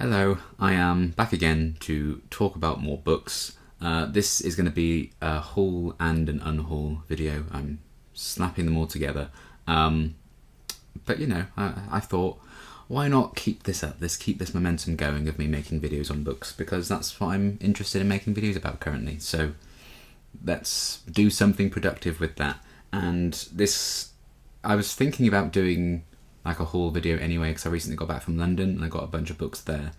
Hello, I am back again to talk about more books. This is going to be a haul and an unhaul video. I'm snapping them all together. But you know, I thought, why not keep this up? Keep this momentum going of me making videos on books, because that's what I'm interested in making videos about currently. So let's do something productive with that. And this, I was thinking about doing like a haul video anyway, because I recently got back from London and I got a bunch of books there.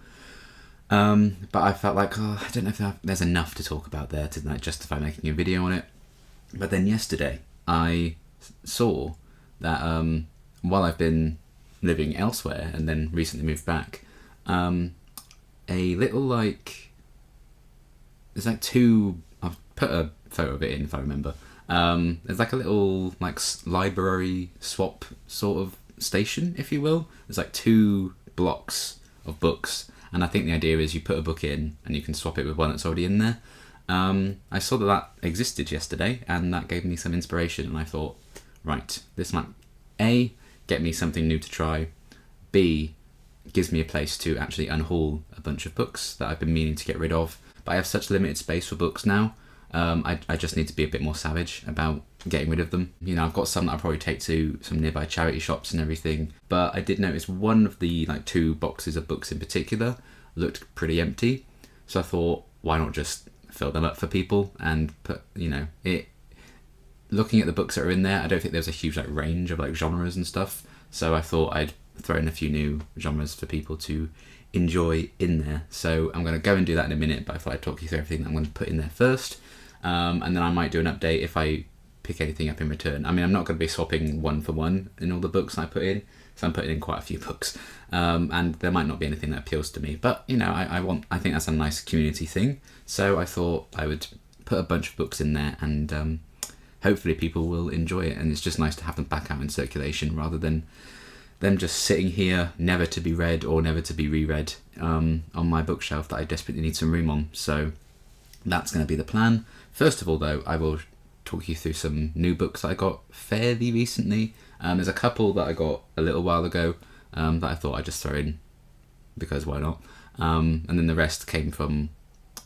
But I felt like, I don't know if there's enough to talk about there to like justify making a video on it. But then yesterday I saw that while I've been living elsewhere and then recently moved back, a little like, there's like two, I've put a photo of it in if I remember. There's like a little like library swap sort of station, if you will. There's like two blocks of books, and I think the idea is you put a book in and you can swap it with one that's already in there. I saw that existed yesterday, and that gave me some inspiration, and I thought, right, this might A, get me something new to try, B, gives me a place to actually unhaul a bunch of books that I've been meaning to get rid of. But I have such limited space for books now. I just need to be a bit more savage about getting rid of them. You know, I've got some that I'll probably take to some nearby charity shops and everything, but I did notice one of the like two boxes of books in particular looked pretty empty. So I thought, why not just fill them up for people and put, you know, looking at the books that are in there, I don't think there's a huge like range of like genres and stuff. So I thought I'd throw in a few new genres for people to enjoy in there. So I'm going to go and do that in a minute, but I thought I'd talk you through everything that I'm going to put in there first. And then I might do an update if I pick anything up in return. I mean, I'm not going to be swapping one for one in all the books I put in, so I'm putting in quite a few books. And there might not be anything that appeals to me, but you know, I think that's a nice community thing. So I thought I would put a bunch of books in there, and hopefully people will enjoy it. And it's just nice to have them back out in circulation rather than them just sitting here, never to be read or never to be reread, on my bookshelf that I desperately need some room on. So that's going to be the plan. First of all, though, I will talk you through some new books that I got fairly recently. There's a couple that I got a little while ago that I thought I'd just throw in because why not? And then the rest came from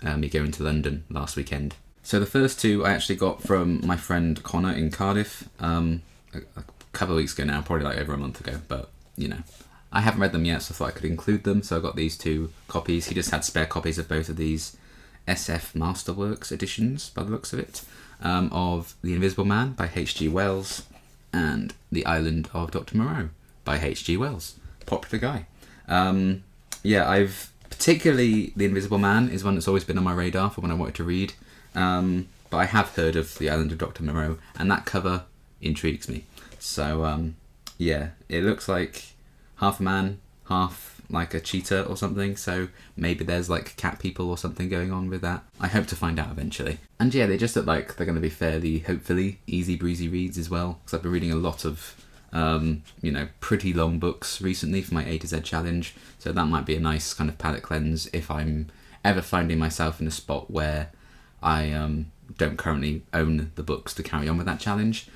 me going to London last weekend. So the first two I actually got from my friend Connor in Cardiff a couple of weeks ago now, probably like over a month ago, but you know, I haven't read them yet, so I thought I could include them. So I got these two copies. He just had spare copies of both of these SF Masterworks editions, by the looks of it, of The Invisible Man by H.G. Wells and The Island of Dr. Moreau by H.G. Wells. Popular guy. Yeah, I've particularly The Invisible Man is one that's always been on my radar for when I wanted to read, but I have heard of The Island of Dr. Moreau, and that cover intrigues me. So yeah, it looks like half a man, half like a cheetah or something, so maybe there's like cat people or something going on with that. I hope to find out eventually. And yeah, they just look like they're going to be fairly, hopefully, easy breezy reads as well, because I've been reading a lot of you know, pretty long books recently for my A to Z challenge, so that might be a nice kind of palate cleanse if I'm ever finding myself in a spot where I don't currently own the books to carry on with that challenge,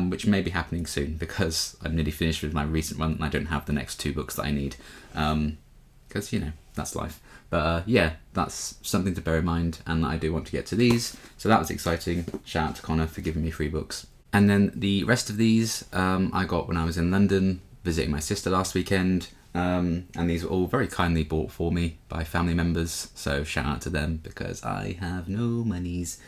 which may be happening soon because I'm nearly finished with my recent one and I don't have the next two books that I need, because you know, that's life. But yeah, that's something to bear in mind, and I do want to get to these, so that was exciting. Shout out to Connor for giving me free books. And then the rest of these I got when I was in London visiting my sister last weekend, and these were all very kindly bought for me by family members, so shout out to them because I have no monies.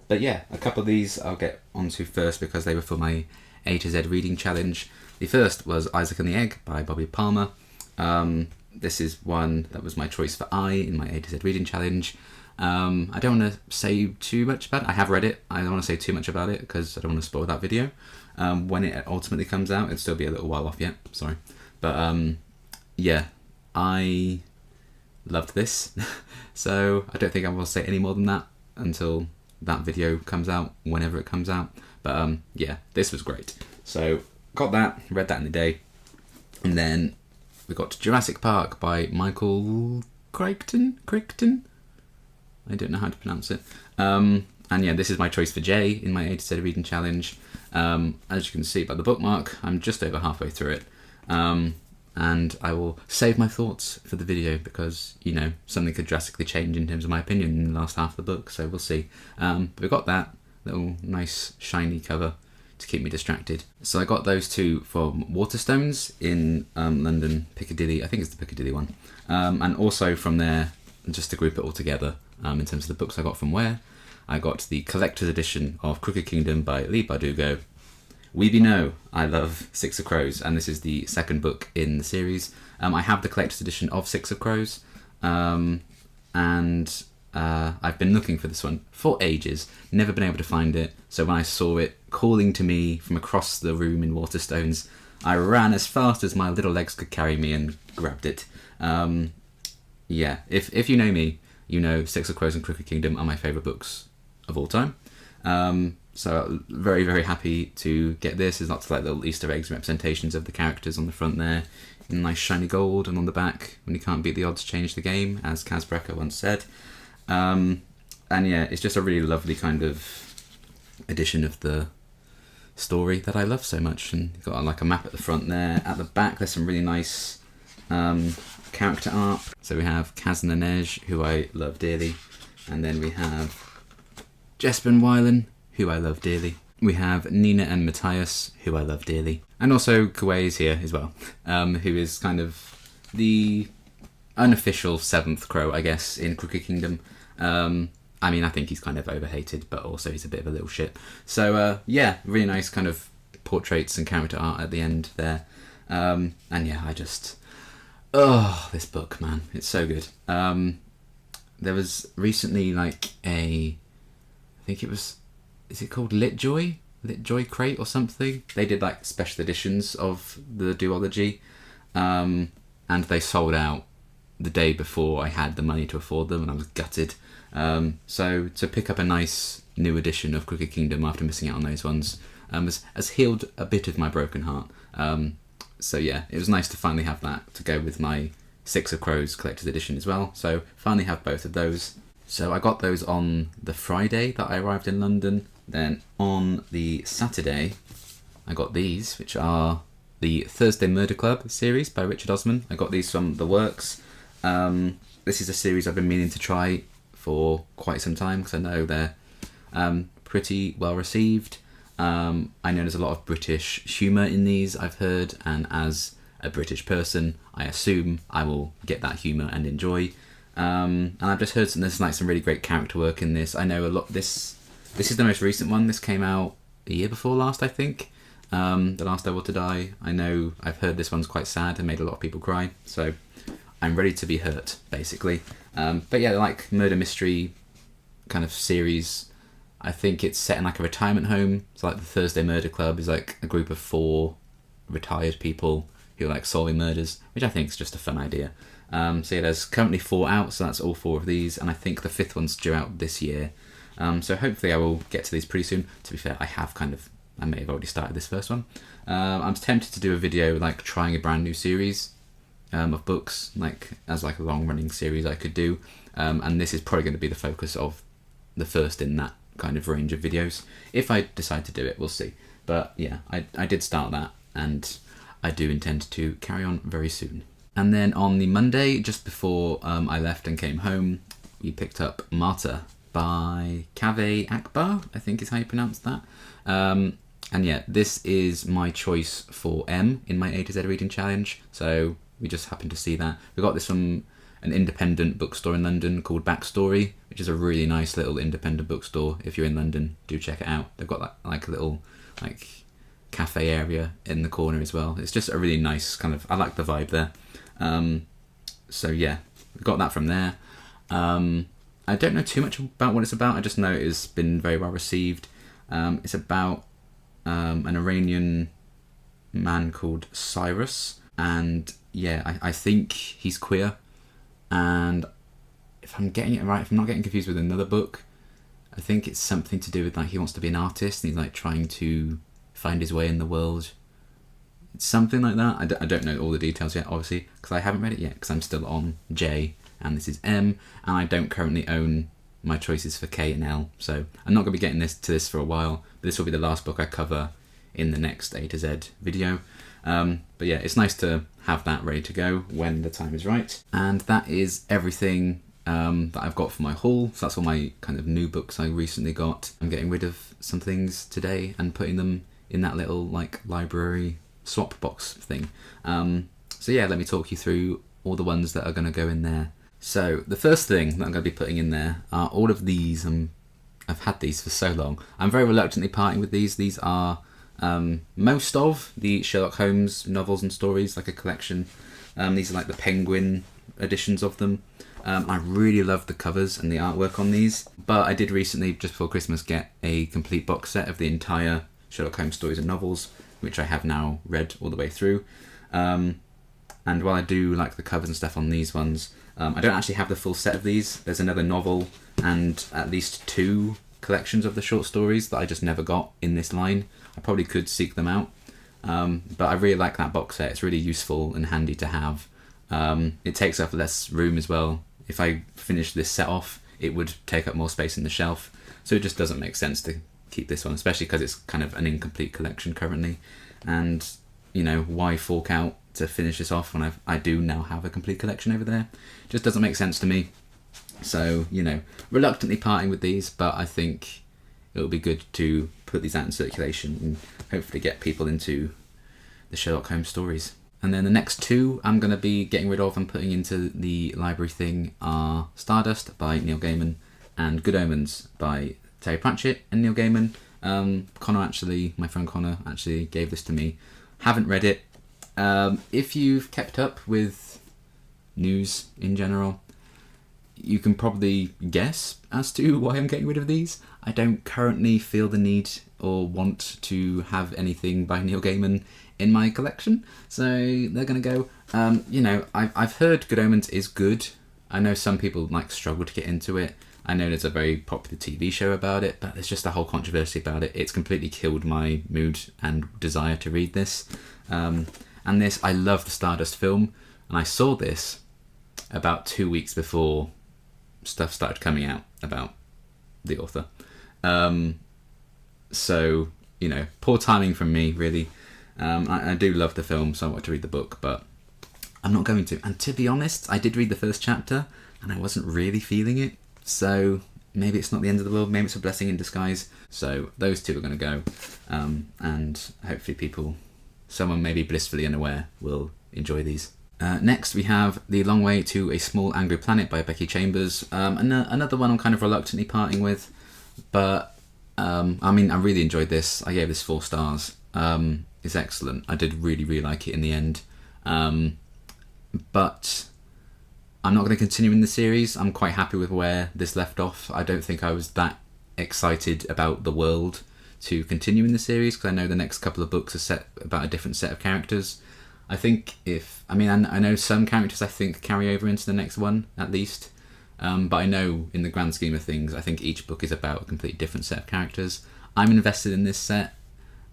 But yeah, a couple of these I'll get onto first because they were for my A to Z reading challenge. The first was Isaac and the Egg by Bobby Palmer. This is one that was my choice for I in my A to Z reading challenge. I don't want to say too much about it. I have read it. I don't want to say too much about it because I don't want to spoil that video. When it ultimately comes out, it'll still be a little while off yet. Sorry. But yeah, I loved this. So I don't think I will say any more than that until that video comes out, whenever it comes out. But yeah, this was great. So got that, read that in a day. And then we got Jurassic Park by Michael Crichton? I don't know how to pronounce it. And yeah, this is my choice for J in my A to Z reading challenge. As you can see by the bookmark, I'm just over halfway through it. and I will save my thoughts for the video because, you know, something could drastically change in terms of my opinion in the last half of the book, so we'll see. But we got that little nice shiny cover to keep me distracted. So I got those two from Waterstones in London, Piccadilly, I think it's the Piccadilly one, and also from there, just to group it all together, in terms of the books I got from where, I got the collector's edition of Crooked Kingdom by Lee Bardugo. We be know I love Six of Crows, and this is the second book in the series. I have the collector's edition of Six of Crows, and I've been looking for this one for ages, never been able to find it, so when I saw it calling to me from across the room in Waterstones, I ran as fast as my little legs could carry me and grabbed it. Yeah, if you know me, you know Six of Crows and Crooked Kingdom are my favourite books of all time. So very, very happy to get this. There's lots of like little Easter eggs representations of the characters on the front there in nice shiny gold, and on the back, when you can't beat the odds, change the game, as Kaz Brekker once said. And yeah, it's just a really lovely kind of edition of the story that I love so much. And you've got like a map at the front there. At the back, there's some really nice character art. So we have Kaz Nanej, who I love dearly, and then we have Jesper and Wylan, who I love dearly. We have Nina and Matthias, who I love dearly. And also Kuwei is here as well, who is kind of the unofficial seventh crow, I guess, in Crooked Kingdom. I mean, I think he's kind of overhated, but also he's a bit of a little shit. So yeah, really nice kind of portraits and character art at the end there. And yeah, I just... Oh, this book, man. It's so good. There was recently like I think it was... Is it called Litjoy? Litjoy Crate or something? They did like special editions of the duology, and they sold out the day before I had the money to afford them, and I was gutted. So to pick up a nice new edition of Crooked Kingdom after missing out on those ones has healed a bit of my broken heart. So yeah, it was nice to finally have that to go with my Six of Crows collector's edition as well. So finally have both of those. So I got those on the Friday that I arrived in London. Then on the Saturday, I got these, which are the Thursday Murder Club series by Richard Osman. I got these from The Works. This is a series I've been meaning to try for quite some time because I know they're pretty well received. I know there's a lot of British humour in these, I've heard, and as a British person, I assume I will get that humour and enjoy. And I've just heard there's like some really great character work in this. I know a lot. This is the most recent one. This came out the year before last, I think. The Last I Want to Die. I know I've heard this one's quite sad and made a lot of people cry. So I'm ready to be hurt, basically. But yeah, like murder mystery kind of series. I think it's set in like a retirement home. So like the Thursday Murder Club is like a group of 4 retired people who are like solving murders, which I think is just a fun idea. So yeah, there's currently 4 out, so that's all 4 of these, and I think the 5th one's due out this year. So hopefully I will get to these pretty soon. To be fair, I may have already started this first one. I'm tempted to do a video like trying a brand new series of books, like as like a long running series I could do, and this is probably going to be the focus of the first in that kind of range of videos. If I decide to do it, we'll see. But yeah, I did start that, and I do intend to carry on very soon. And then on the Monday, just before I left and came home, we picked up Martyr by Kaveh Akbar, I think is how you pronounce that. And yeah, this is my choice for M in my A to Z reading challenge, so we just happened to see that. We got this from an independent bookstore in London called Backstory, which is a really nice little independent bookstore. If you're in London, do check it out. They've got like a little like cafe area in the corner as well. It's just a really nice kind of, I like the vibe there. So yeah, we got that from there. I don't know too much about what it's about. I just know it has been very well received. It's about an Iranian man called Cyrus, and yeah, I think he's queer. And if I'm getting it right, if I'm not getting confused with another book, I think it's something to do with like he wants to be an artist and he's like trying to find his way in the world. It's something like that. I don't know all the details yet, obviously, because I haven't read it yet, because I'm still on J and this is M, and I don't currently own my choices for K and L, so I'm not going to be getting to this for a while, but this will be the last book I cover in the next A to Z video. But yeah, it's nice to have that ready to go when the time is right. And that is everything that I've got for my haul. So that's all my kind of new books I recently got. I'm getting rid of some things today and putting them in that little like library swap box thing. So yeah, let me talk you through all the ones that are going to go in there. So the first thing that I'm going to be putting in there are all of these. I've had these for so long. I'm very reluctantly parting with these. These are most of the Sherlock Holmes novels and stories, like a collection. These are like the Penguin editions of them. I really love the covers and the artwork on these, but I did recently, just before Christmas, get a complete box set of the entire Sherlock Holmes stories and novels, which I have now read all the way through. And while I do like the covers and stuff on these ones, I don't actually have the full set of these. There's another novel and at least 2 collections of the short stories that I just never got in this line. I probably could seek them out, but I really like that box set. It's really useful and handy to have. It takes up less room as well. If I finish this set off, it would take up more space in the shelf, so it just doesn't make sense to keep this one, especially because it's kind of an incomplete collection currently. And you know, why fork out to finish this off when I do now have a complete collection over there? It just doesn't make sense to me. So, you know, reluctantly parting with these, but I think it'll be good to put these out in circulation and hopefully get people into the Sherlock Holmes stories. And then the next 2 I'm going to be getting rid of and putting into the library thing are Stardust by Neil Gaiman and Good Omens by Terry Pratchett and Neil Gaiman. My friend Connor actually gave this to me. Haven't read it. If you've kept up with news in general, you can probably guess as to why I'm getting rid of these. I don't currently feel the need or want to have anything by Neil Gaiman in my collection, so they're going to go. You know, I've heard Good Omens is good. I know some people like struggle to get into it. I know there's a very popular TV show about it, but there's just a whole controversy about it. It's completely killed my mood and desire to read this. And this, I love the Stardust film, and I saw this about 2 weeks before stuff started coming out about the author. So, you know, poor timing from me, really. I do love the film, so I want to read the book, but I'm not going to. And to be honest, I did read the first chapter, and I wasn't really feeling it. So maybe it's not the end of the world. Maybe it's a blessing in disguise. So those 2 are going to go, and hopefully someone maybe blissfully unaware will enjoy these. Next we have The Long Way to a Small Angry Planet by Becky Chambers. Another one I'm kind of reluctantly parting with, but I mean, I really enjoyed this. I gave this 4 stars. It's excellent. I did really like it in the end. But I'm not going to continue in the series. I'm quite happy with where this left off. I don't think I was that excited about the world to continue in the series, because I know the next couple of books are set about a different set of characters. I think I know some characters I think carry over into the next one, at least. But I know in the grand scheme of things, I think each book is about a completely different set of characters. I'm invested in this set.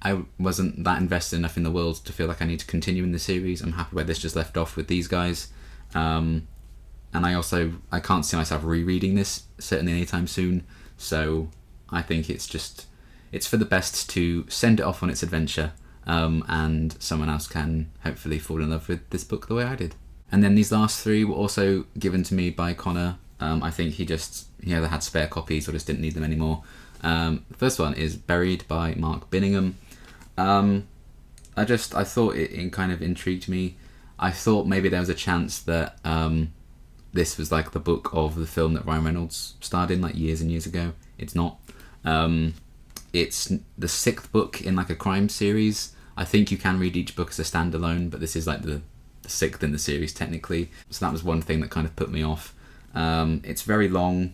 I wasn't that invested enough in the world to feel like I need to continue in the series. I'm happy where this just left off with these guys. And I can't see myself rereading this, certainly anytime soon. So I think it's for the best to send it off on its adventure, and someone else can hopefully fall in love with this book the way I did. And then these last 3 were also given to me by Connor. I think he either had spare copies or just didn't need them anymore. The first one is Buried by Mark Binningham. I thought it kind of intrigued me. I thought maybe there was a chance that this was like the book of the film that Ryan Reynolds starred in like years and years ago. It's not. It's the 6th book in like a crime series. I think you can read each book as a standalone, but this is like the 6th in the series technically. So that was one thing that kind of put me off. It's very long.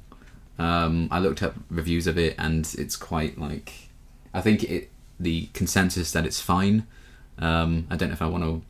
I looked up reviews of it, and it's quite like, I think the consensus that it's fine. I don't know if I want to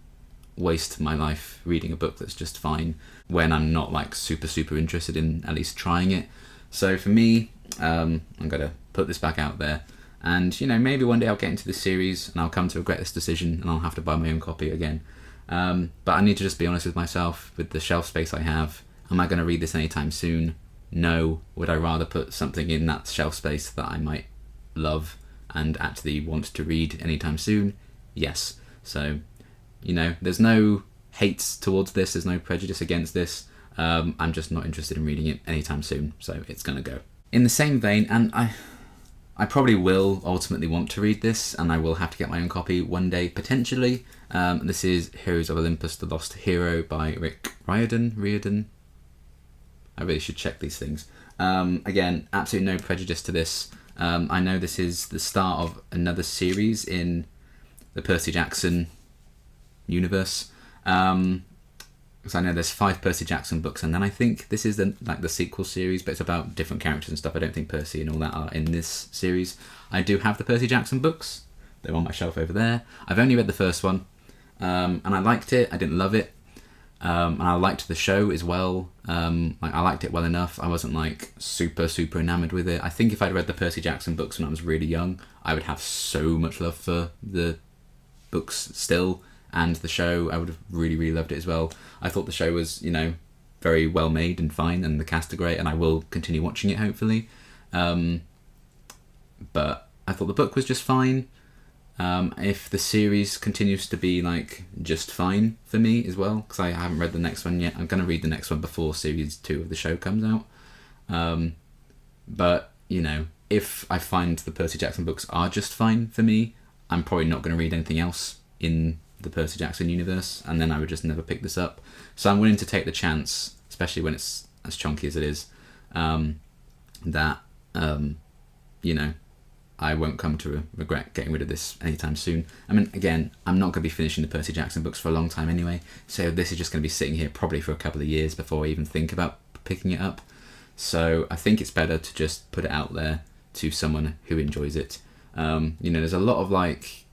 waste my life reading a book that's just fine when I'm not like super interested in at least trying it. So for me, I'm gonna put this back out there, and you know, maybe one day I'll get into this series and I'll come to regret this decision and I'll have to buy my own copy again. But I need to just be honest with myself with the shelf space I have. Am I going to read this anytime soon? No. Would I rather put something in that shelf space that I might love and actually want to read anytime soon? Yes. So You know, there's no hate towards this, there's no prejudice against this. I'm just not interested in reading it anytime soon, so it's gonna go. In the same vein, and I probably will ultimately want to read this, and I will have to get my own copy one day, potentially. This is Heroes of Olympus, The Lost Hero by Rick Riordan. I really should check these things. Again, absolutely no prejudice to this. I know this is the start of another series in the Percy Jackson universe. Because I know there's 5 Percy Jackson books, and then I think this is the sequel series, but it's about different characters and stuff. I don't think Percy and all that are in this series. I do have the Percy Jackson books. They're on my shelf over there. I've only read the first one, and I liked it. I didn't love it, and I liked the show as well. I liked it well enough. I wasn't like super enamored with it. I think if I'd read the Percy Jackson books when I was really young, I would have so much love for the books still. And the show, I would have really loved it as well. I thought the show was, you know, very well made and fine, and the cast are great, and I will continue watching it, hopefully. But I thought the book was just fine. If the series continues to be, like, just fine for me as well, because I haven't read the next one yet. I'm going to read the next one before series 2 of the show comes out. But, you know, if I find the Percy Jackson books are just fine for me, I'm probably not going to read anything else in the Percy Jackson universe, and then I would just never pick this up. So I'm willing to take the chance, especially when it's as chunky as it is, that you know, I won't come to regret getting rid of this anytime soon. I mean, again, I'm not going to be finishing the Percy Jackson books for a long time anyway, so this is just going to be sitting here probably for a couple of years before I even think about picking it up. So I think it's better to just put it out there to someone who enjoys it. You know, there's a lot of, like,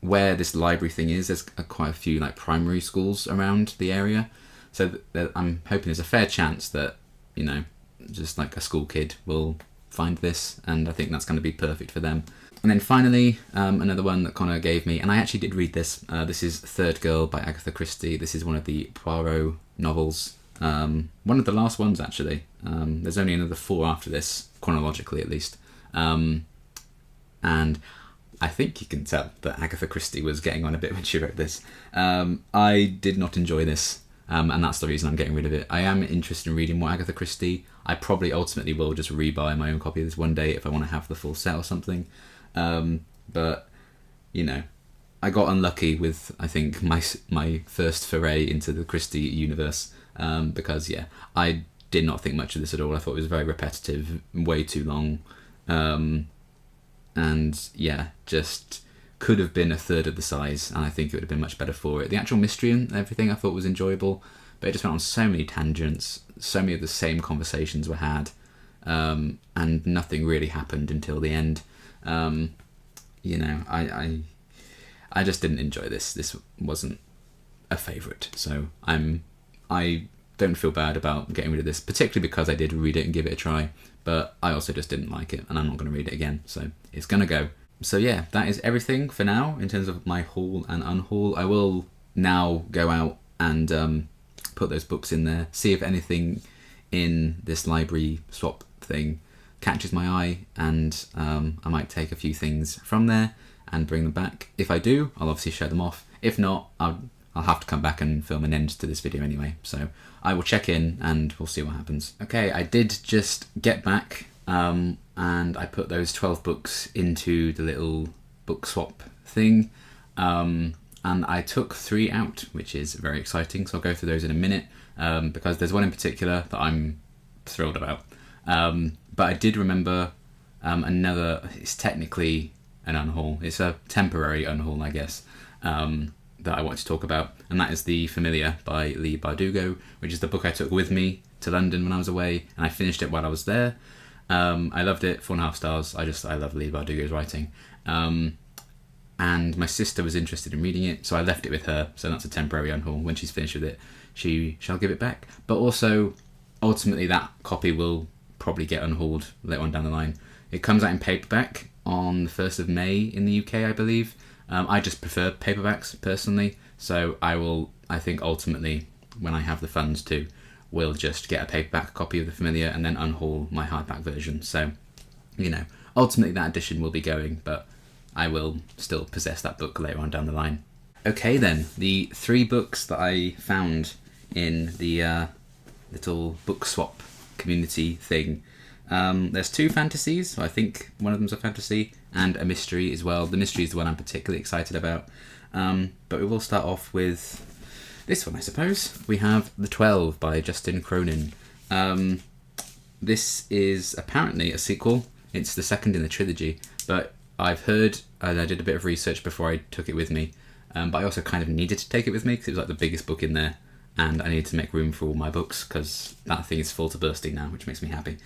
where this library thing is, there's quite a few like primary schools around the area, so I'm hoping there's a fair chance that, you know, just like a school kid will find this, and I think that's going to be perfect for them. And then finally, another one that Connor gave me, and I actually did read this. This is Third Girl by Agatha Christie. This is one of the Poirot novels, one of the last ones actually. There's only another 4 after this, chronologically at least, and I think you can tell that Agatha Christie was getting on a bit when she wrote this. I did not enjoy this, and that's the reason I'm getting rid of it. I am interested in reading more Agatha Christie. I probably ultimately will just rebuy my own copy of this one day if I want to have the full set or something. But, you know, I got unlucky with, I think, my first foray into the Christie universe, because, yeah, I did not think much of this at all. I thought it was very repetitive, way too long. And yeah, just could have been a third of the size, and I think it would have been much better for it. The actual mystery and everything I thought was enjoyable, but it just went on so many tangents, so many of the same conversations were had, and nothing really happened until the end. You know, I just didn't enjoy this. This wasn't a favourite, so I don't feel bad about getting rid of this, particularly because I did read it and give it a try, but I also just didn't like it, and I'm not going to read it again, so it's going to go. So yeah, that is everything for now in terms of my haul and unhaul. I will now go out and put those books in there, see if anything in this library swap thing catches my eye, and I might take a few things from there and bring them back. If I do, I'll obviously show them off. If not, I'll have to come back and film an end to this video anyway, so I will check in and we'll see what happens. Okay, I did just get back, and I put those 12 books into the little book swap thing, and I took 3 out, which is very exciting, so I'll go through those in a minute, because there's one in particular that I'm thrilled about. But I did remember another, it's technically an unhaul, it's a temporary unhaul, I guess, that I want to talk about, and that is The Familiar by Leigh Bardugo, which is the book I took with me to London when I was away, and I finished it while I was there. I loved it, 4.5 stars. I love Leigh Bardugo's writing. And my sister was interested in reading it, so I left it with her, so that's a temporary unhaul. When she's finished with it, she shall give it back. But also, ultimately, that copy will probably get unhauled later on down the line. It comes out in paperback on the 1st of May in the UK, I believe. I just prefer paperbacks, personally, so I think ultimately, when I have the funds to, will just get a paperback copy of The Familiar and then unhaul my hardback version. So, you know, ultimately that edition will be going, but I will still possess that book later on down the line. Okay then, the 3 books that I found in the little book swap community thing. There's 2 fantasies, so I think one of them's a fantasy, and a mystery as well. The mystery is the one I'm particularly excited about. But we will start off with this one, I suppose. We have The 12 by Justin Cronin. This is apparently a sequel. It's the second in the trilogy, but I've heard, and I did a bit of research before I took it with me, but I also kind of needed to take it with me because it was like the biggest book in there, and I needed to make room for all my books because that thing is full to bursting now, which makes me happy.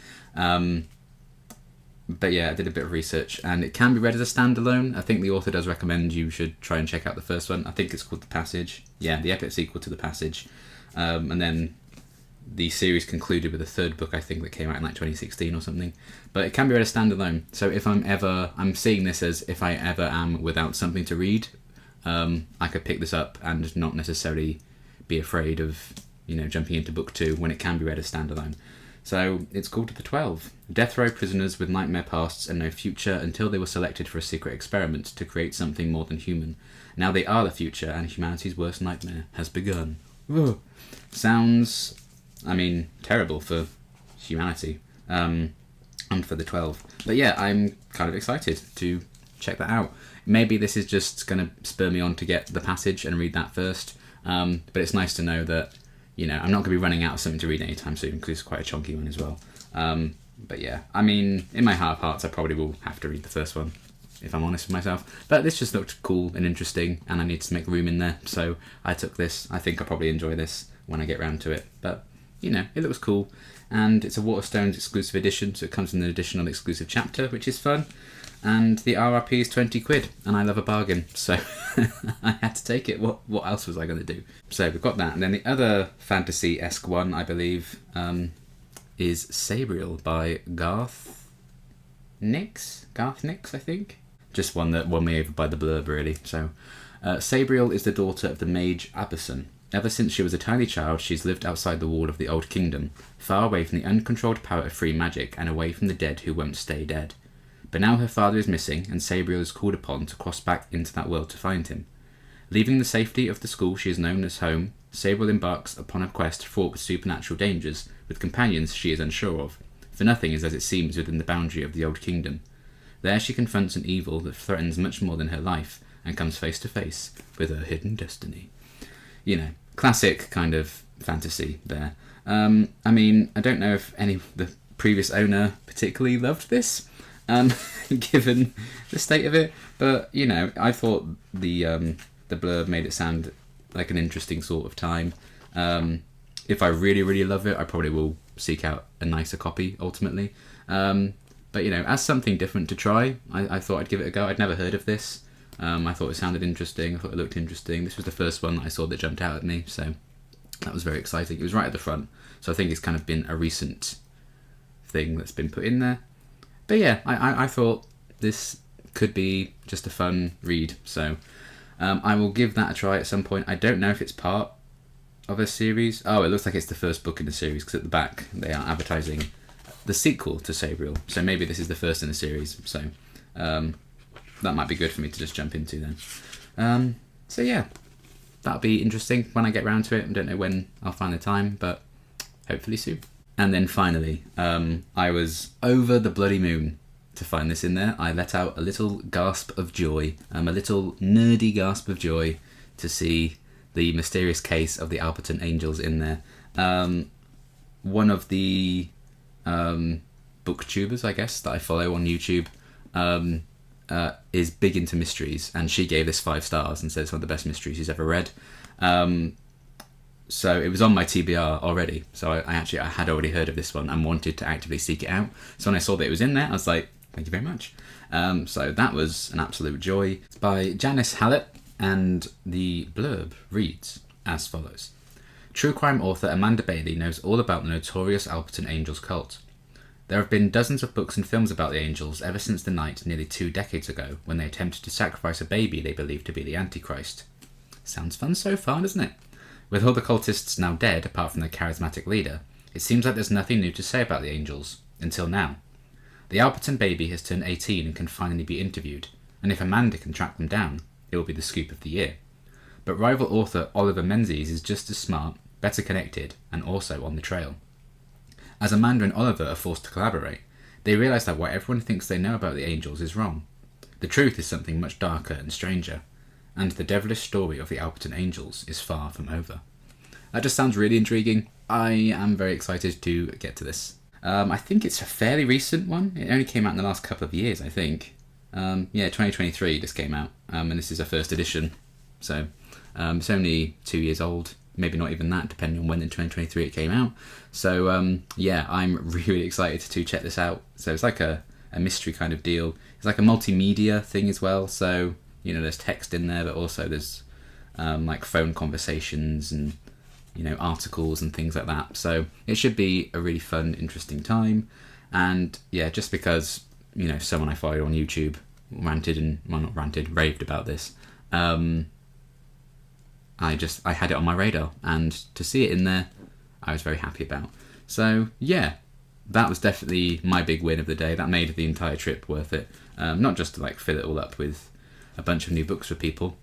But yeah, I did a bit of research, and it can be read as a standalone. I think the author does recommend you should try and check out the first one. I think it's called The Passage. Yeah, the epic sequel to The Passage. And then the series concluded with a 3rd book, I think, that came out in like 2016 or something. But it can be read as standalone. So if I'm seeing this as if I ever am without something to read, I could pick this up and not necessarily be afraid of, jumping into book 2 when it can be read as standalone. So it's called The 12. Death row prisoners with nightmare pasts and no future until they were selected for a secret experiment to create something more than human. Now they are the future and humanity's worst nightmare has begun. Ugh. Sounds, terrible for humanity, and for The 12. But yeah, I'm kind of excited to check that out. Maybe this is just going to spur me on to get The Passage and read that first. But it's nice to know that, I'm not going to be running out of something to read anytime soon because it's quite a chunky one as well. But yeah, in my heart of hearts, I probably will have to read the first one, if I'm honest with myself. But this just looked cool and interesting, and I needed to make room in there, so I took this. I think I'll probably enjoy this when I get round to it. But, it looks cool, and it's a Waterstones exclusive edition, so it comes in an additional exclusive chapter, which is fun. And the RRP is 20 quid, and I love a bargain, so I had to take it. What else was I going to do? So we've got that, and then the other fantasy-esque one, I believe, is Sabriel by Garth Nix, I think. Just one that won me over by the blurb, really. So, Sabriel is the daughter of the mage Aberson. Ever since she was a tiny child, she's lived outside the wall of the Old Kingdom, far away from the uncontrolled power of free magic and away from the dead who won't stay dead. But now her father is missing, and Sabriel is called upon to cross back into that world to find him. Leaving the safety of the school she has known as home, Sabriel embarks upon a quest fraught with supernatural dangers, with companions she is unsure of, for nothing is as it seems within the boundary of the Old Kingdom. There she confronts an evil that threatens much more than her life, and comes face to face with her hidden destiny. Classic kind of fantasy there. I don't know if the previous owner particularly loved this, given the state of it, but I thought the blurb made it sound like an interesting sort of time. If I really, really love it, I probably will seek out a nicer copy ultimately. But as something different to try, I thought I'd give it a go. I'd never heard of this. I thought it sounded interesting. I thought it looked interesting. This was the first one that I saw that jumped out at me, so that was very exciting. It was right at the front, so I think it's kind of been a recent thing that's been put in there. But yeah, I thought this could be just a fun read, so I will give that a try at some point. I don't know if it's part of a series. Oh, it looks like it's the first book in the series, because at the back they are advertising the sequel to Sabriel, so maybe this is the first in the series, so that might be good for me to just jump into then. So yeah, that'll be interesting when I get round to it. I don't know when I'll find the time, but hopefully soon. And then finally, I was over the bloody moon to find this in there. I let out a little gasp of joy, a little nerdy gasp of joy to see the mysterious case of the Alberton Angels in there. One of the booktubers, I guess, that I follow on YouTube is big into mysteries, and she gave this 5 stars and said it's one of the best mysteries she's ever read. So it was on my TBR already, so I had already heard of this one and wanted to actively seek it out. So when I saw that it was in there, I was like, thank you very much. So that was an absolute joy. It's by Janice Hallett, and the blurb reads as follows. True crime author Amanda Bailey knows all about the notorious Alberton Angels cult. There have been dozens of books and films about the Angels ever since the night nearly 2 decades ago when they attempted to sacrifice a baby they believed to be the Antichrist. Sounds fun so far, doesn't it? With all the cultists now dead, apart from their charismatic leader, it seems like there's nothing new to say about the Angels, until now. The Alberton baby has turned 18 and can finally be interviewed, and if Amanda can track them down, it will be the scoop of the year. But rival author Oliver Menzies is just as smart, better connected, and also on the trail. As Amanda and Oliver are forced to collaborate, they realise that what everyone thinks they know about the angels is wrong. The truth is something much darker and stranger, and the devilish story of the Alberton Angels is far from over. That just sounds really intriguing. I am very excited to get to this. I think it's a fairly recent one. It only came out in the last couple of years, I think. 2023 this came out, and this is a first edition. So it's only 2 years old, maybe not even that, depending on when in 2023 it came out. So I'm really excited to check this out. So it's like a mystery kind of deal. It's like a multimedia thing as well. So, there's text in there, but also there's like phone conversations and, articles and things like that. So it should be a really fun, interesting time. And yeah, just because, someone I follow on YouTube raved about this, I had it on my radar, and to see it in there, I was very happy about. So yeah, that was definitely my big win of the day. That made the entire trip worth it. Not just to like fill it all up with a bunch of new books for people,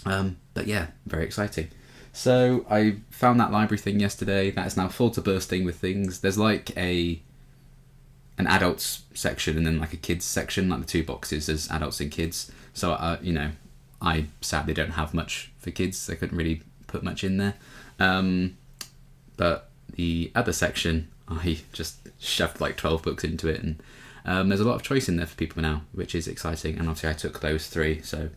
but yeah, very exciting. So I found that library thing yesterday. That is now full to bursting with things. There's like an adults section and then like a kids section, like the two boxes as adults and kids. So I sadly don't have much for kids. They couldn't really put much in there. But the other section, I just shoved like 12 books into it, and there's a lot of choice in there for people now, which is exciting. And obviously I took those 3. So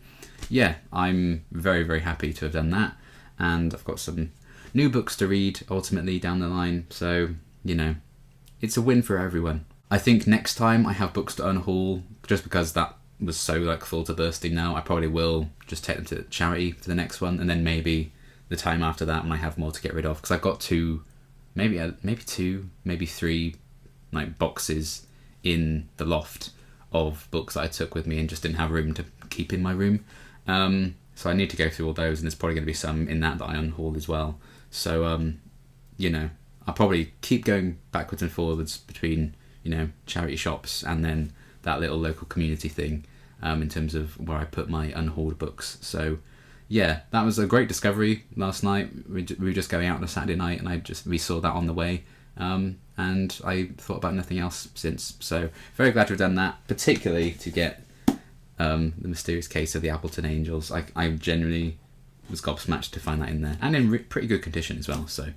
yeah, I'm very, very happy to have done that. And I've got some new books to read ultimately down the line. So, it's a win for everyone. I think next time I have books to unhaul, just because that was so like full to bursting now, I probably will just take them to charity for the next one, and then maybe the time after that when I have more to get rid of, because I've got 2, maybe 3 like boxes in the loft of books that I took with me and just didn't have room to keep in my room. So I need to go through all those, and there's probably going to be some in that I unhaul as well. So I'll probably keep going backwards and forwards between charity shops and then that little local community thing, in terms of where I put my unhauled books. So yeah, that was a great discovery last night. We were just going out on a Saturday night, and we saw that on the way, and I thought about nothing else since. So very glad to have done that, particularly to get the mysterious case of the Alberton Angels. I genuinely was gobsmacked to find that in there, and in pretty good condition as well. So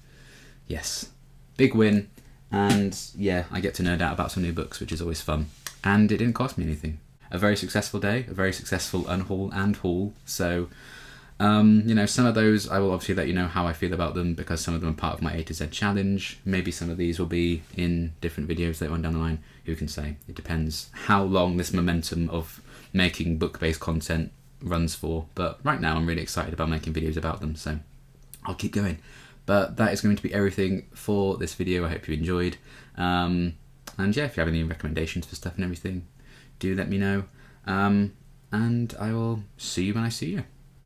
yes, big win. And yeah, I get to nerd out about some new books, which is always fun. And it didn't cost me anything. A very successful day, a very successful unhaul and haul. So, some of those I will obviously let you know how I feel about them, because some of them are part of my A to Z challenge. Maybe some of these will be in different videos later on down the line. Who can say? It depends how long this momentum of making book-based content runs for. But right now I'm really excited about making videos about them, so I'll keep going. But that is going to be everything for this video. I hope you enjoyed. And yeah, if you have any recommendations for stuff and everything, do let me know. And I will see you when I see you.